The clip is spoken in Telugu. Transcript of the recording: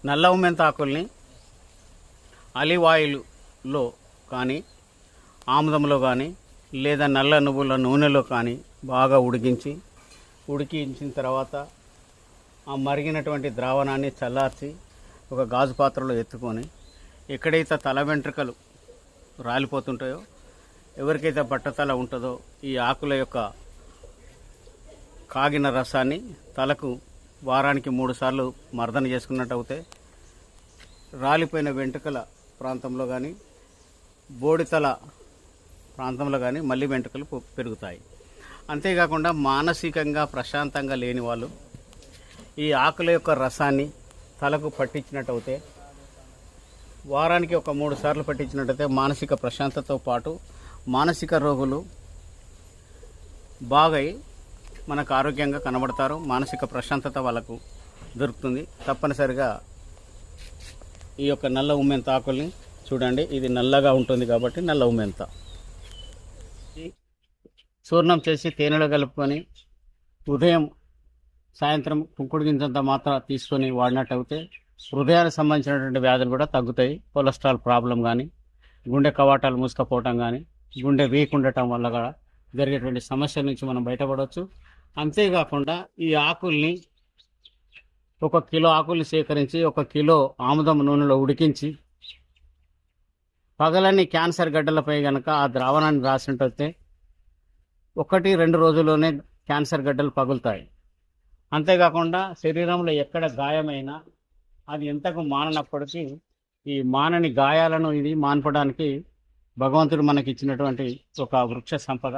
నల్ల ఉమ్మెంత ఆకుల్ని ఆలివ్ ఆయిల్లో కానీ ఆముదంలో కానీ లేదా నల్ల నువ్వుల నూనెలో కానీ బాగా ఉడికించిన తర్వాత ఆ మరిగినటువంటి ద్రావణాన్ని చల్లార్చి ఒక గాజు పాత్రలో ఎత్తుకొని ఎక్కడైతే తల వెంట్రుకలు రాలిపోతుంటాయో, ఎవరికైతే బట్టతల ఉంటుందో, ఈ ఆకుల యొక్క కాగిన రసాన్ని తలకు వారానికి 3 సార్లు మర్దన చేసుకున్నట్టు అవుతే రాలిపోయిన వెంట్రుకల ప్రాంతంలో కానీ బోడితల ప్రాంతంలో కానీ మళ్ళీ వెంట్రుకలు పెరుగుతాయి. అంతేకాకుండా మానసికంగా ప్రశాంతంగా లేని వాళ్ళు ఈ ఆకుల యొక్క రసాన్ని తలకు పట్టించినట్టు అవుతే వారానికి ఒక 3 సార్లు పట్టించినట్టయితే మానసిక ప్రశాంతతతో పాటు మానసిక రోగులు బాగై మనకు ఆరోగ్యంగా కనబడతారు. మానసిక ప్రశాంతత వాళ్ళకు దొరుకుతుంది. తప్పనిసరిగా ఈ యొక్క నల్ల ఉమ్మెంత ఆకుల్ని చూడండి. ఇది నల్లగా ఉంటుంది కాబట్టి నల్ల ఉమ్మెంత చూర్ణం చేసి తేనెలో కలుపుకొని ఉదయం సాయంత్రం కుంకుడు గింజంత మాత్రం తీసుకొని వాడినట్టయితే హృదయానికి సంబంధించినటువంటి వ్యాధులు కూడా తగ్గుతాయి. కొలెస్ట్రాల్ ప్రాబ్లం కానీ, గుండె కవాటాలు మూసుకపోవటం కానీ, గుండె వీక్ ఉండటం వల్ల కూడా జరిగేటువంటి సమస్యల నుంచి మనం బయటపడవచ్చు. అంతేకాకుండా ఈ ఆకుల్ని 1 కిలో ఆకుల్ని సేకరించి 1 కిలో ఆముదం నూనెలో ఉడికించి పగలని క్యాన్సర్ గడ్డలపై కనుక ఆ ద్రావణాన్ని రాసినట్టయితే 1-2 రోజుల్లోనే క్యాన్సర్ గడ్డలు పగులుతాయి. అంతేకాకుండా శరీరంలో ఎక్కడ గాయమైనా అది ఎంతకు మాననప్పటికీ ఈ మానని గాయాలను ఇది మాన్పడానికి భగవంతుడు మనకి ఇచ్చినటువంటి ఒక వృక్ష సంపద.